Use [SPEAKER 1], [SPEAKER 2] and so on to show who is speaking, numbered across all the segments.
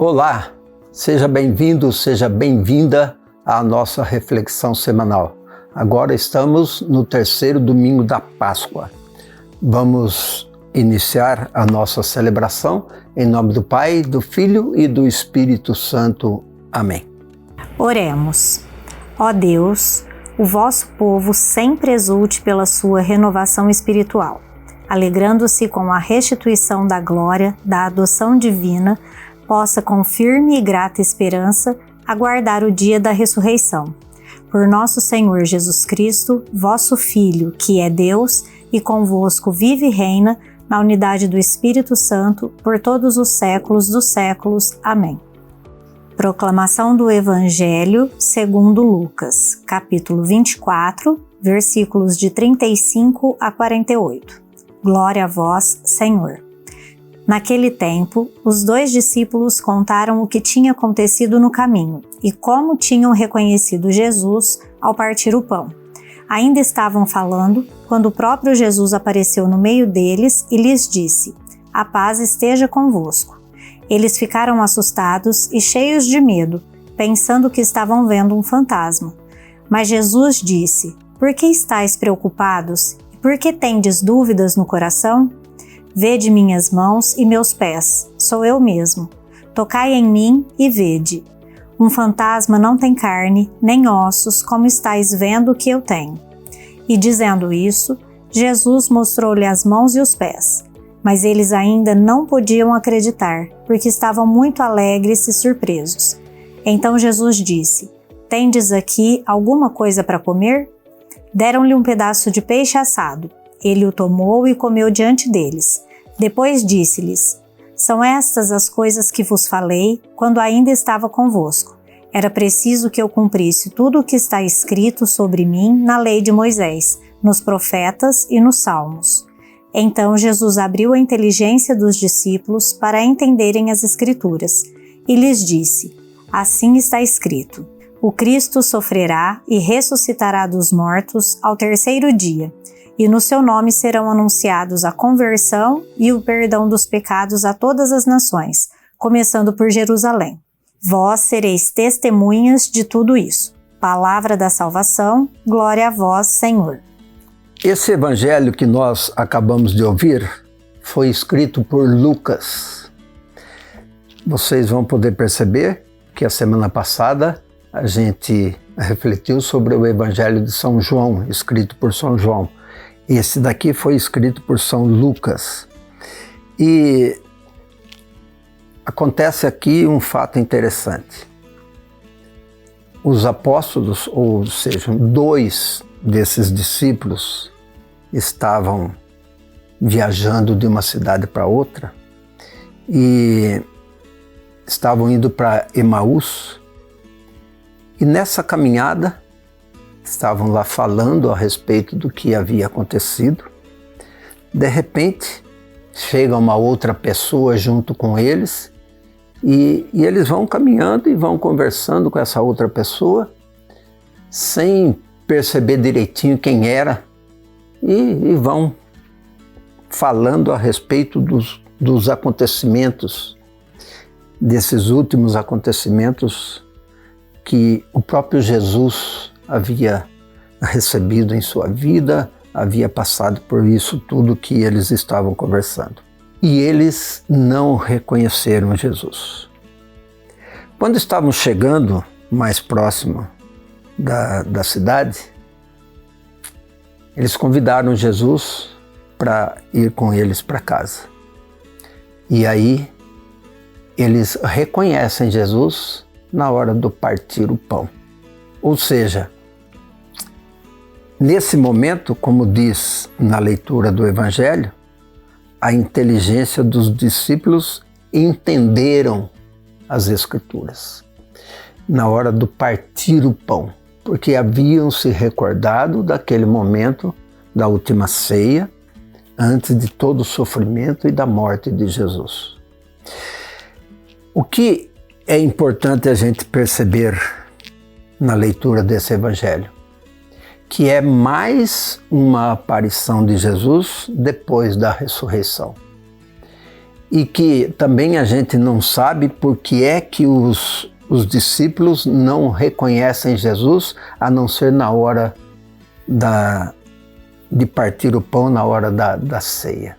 [SPEAKER 1] Olá, seja bem-vindo, seja bem-vinda à nossa reflexão semanal. Agora estamos no terceiro domingo da Páscoa. Vamos iniciar a nossa celebração em nome do Pai, do Filho e do Espírito Santo. Amém.
[SPEAKER 2] Oremos. Ó Deus, o vosso povo sempre exulte pela sua renovação espiritual, alegrando-se com a restituição da glória, da adoção divina, possa com firme e grata esperança aguardar o dia da ressurreição. Por nosso Senhor Jesus Cristo, vosso Filho, que é Deus e convosco vive e reina na unidade do Espírito Santo, por todos os séculos dos séculos. Amém. Proclamação do Evangelho segundo Lucas, capítulo 24, versículos de 35 a 48. Glória a vós, Senhor. Naquele tempo, os 2 discípulos contaram o que tinha acontecido no caminho e como tinham reconhecido Jesus ao partir o pão. Ainda estavam falando quando o próprio Jesus apareceu no meio deles e lhes disse: "A paz esteja convosco." Eles ficaram assustados e cheios de medo, pensando que estavam vendo um fantasma. Mas Jesus disse: "Por que estáis preocupados? E por que tendes dúvidas no coração? Vede minhas mãos e meus pés, sou eu mesmo. Tocai em mim e vede. Um fantasma não tem carne, nem ossos, como estáis vendo que eu tenho." E dizendo isso, Jesus mostrou-lhe as mãos e os pés. Mas eles ainda não podiam acreditar, porque estavam muito alegres e surpresos. Então Jesus disse: "Tendes aqui alguma coisa para comer?" Deram-lhe um pedaço de peixe assado. Ele o tomou e comeu diante deles. Depois disse-lhes: "São estas as coisas que vos falei quando ainda estava convosco. Era preciso que eu cumprisse tudo o que está escrito sobre mim na lei de Moisés, nos profetas e nos salmos." Então Jesus abriu a inteligência dos discípulos para entenderem as Escrituras e lhes disse: "Assim está escrito: o Cristo sofrerá e ressuscitará dos mortos ao terceiro dia, e no seu nome serão anunciados a conversão e o perdão dos pecados a todas as nações, começando por Jerusalém. Vós sereis testemunhas de tudo isso." Palavra da salvação, glória a vós, Senhor.
[SPEAKER 1] Esse evangelho que nós acabamos de ouvir foi escrito por Lucas. Vocês vão poder perceber que a semana passada a gente refletiu sobre o evangelho de São João, escrito por São João. Esse daqui foi escrito por São Lucas. E acontece aqui um fato interessante. Os apóstolos, ou seja, 2 desses discípulos, estavam viajando de uma cidade para outra e estavam indo para Emaús. E nessa caminhada, estavam lá falando a respeito do que havia acontecido. De repente, chega uma outra pessoa junto com eles e eles vão caminhando e vão conversando com essa outra pessoa sem perceber direitinho quem era e vão falando a respeito dos acontecimentos, desses últimos acontecimentos que o próprio Jesus havia recebido em sua vida, havia passado por isso tudo que eles estavam conversando. E eles não reconheceram Jesus. Quando estavam chegando mais próximo da cidade, eles convidaram Jesus para ir com eles para casa. E aí eles reconhecem Jesus na hora do partir o pão. Ou seja, nesse momento, como diz na leitura do Evangelho, a inteligência dos discípulos entenderam as Escrituras na hora do partir o pão, porque haviam se recordado daquele momento da última ceia, antes de todo o sofrimento e da morte de Jesus. O que é importante a gente perceber na leitura desse Evangelho? Que é mais uma aparição de Jesus depois da ressurreição. e que também a gente não sabe por que é que os discípulos não reconhecem Jesus, a não ser na hora de partir o pão, na hora da ceia.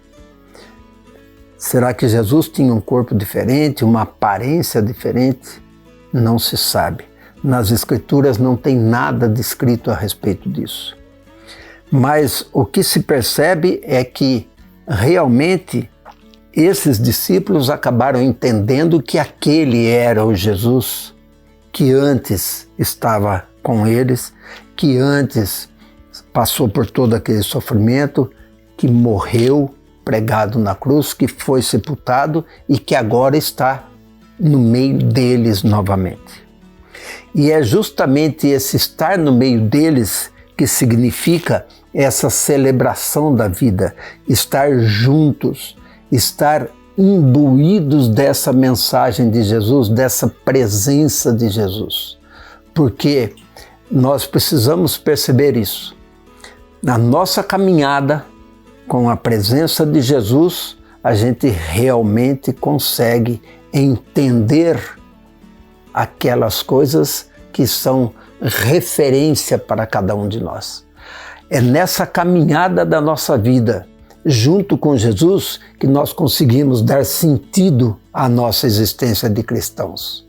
[SPEAKER 1] Será que Jesus tinha um corpo diferente, uma aparência diferente? Não se sabe. Nas Escrituras não tem nada descrito a respeito disso. Mas o que se percebe é que realmente esses discípulos acabaram entendendo que aquele era o Jesus que antes estava com eles, que antes passou por todo aquele sofrimento, que morreu pregado na cruz, que foi sepultado e que agora está no meio deles novamente. E é justamente esse estar no meio deles que significa essa celebração da vida, estar juntos, estar imbuídos dessa mensagem de Jesus, dessa presença de Jesus. Porque nós precisamos perceber isso. Na nossa caminhada com a presença de Jesus, a gente realmente consegue entender aquelas coisas que são referência para cada um de nós. É nessa caminhada da nossa vida, junto com Jesus, que nós conseguimos dar sentido à nossa existência de cristãos.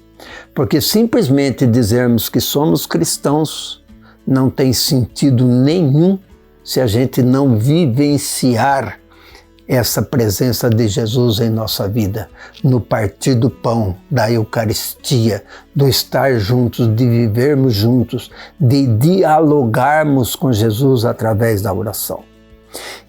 [SPEAKER 1] Porque simplesmente dizermos que somos cristãos não tem sentido nenhum se a gente não vivenciar essa presença de Jesus em nossa vida, no partir do pão, da Eucaristia, do estar juntos, de vivermos juntos, de dialogarmos com Jesus através da oração.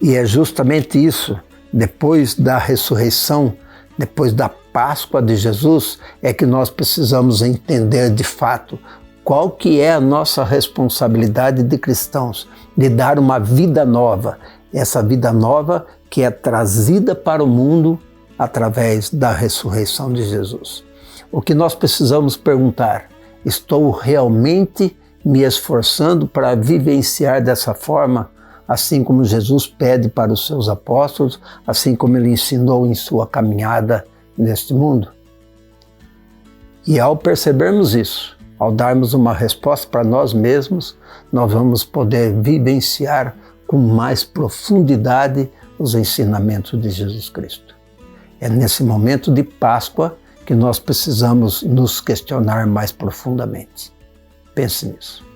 [SPEAKER 1] E é justamente isso, depois da ressurreição, depois da Páscoa de Jesus, é que nós precisamos entender de fato qual que é a nossa responsabilidade de cristãos, de dar uma vida nova, essa vida nova que é trazida para o mundo através da ressurreição de Jesus. O que nós precisamos perguntar: estou realmente me esforçando para vivenciar dessa forma, assim como Jesus pede para os seus apóstolos, assim como ele ensinou em sua caminhada neste mundo? E ao percebermos isso, ao darmos uma resposta para nós mesmos, nós vamos poder vivenciar com mais profundidade os ensinamentos de Jesus Cristo. É nesse momento de Páscoa que nós precisamos nos questionar mais profundamente. Pense nisso.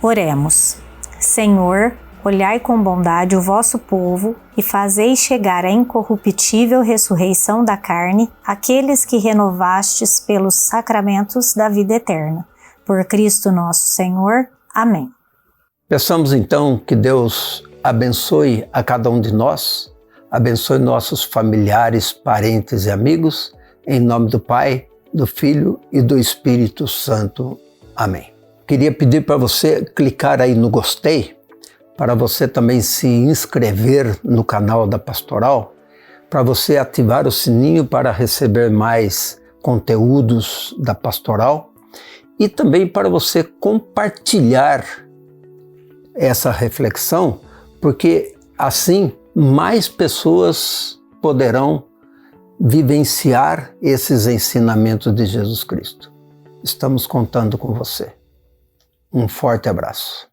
[SPEAKER 2] Oremos. Senhor, olhai com bondade o vosso povo e fazei chegar à incorruptível ressurreição da carne aqueles que renovastes pelos sacramentos da vida eterna. Por Cristo nosso Senhor. Amém.
[SPEAKER 1] Peçamos então que Deus abençoe a cada um de nós, abençoe nossos familiares, parentes e amigos, em nome do Pai, do Filho e do Espírito Santo. Amém. Queria pedir para você clicar aí no gostei, para você também se inscrever no canal da Pastoral, para você ativar o sininho para receber mais conteúdos da Pastoral e também para você compartilhar essa reflexão, porque assim mais pessoas poderão vivenciar esses ensinamentos de Jesus Cristo. Estamos contando com você. Um forte abraço.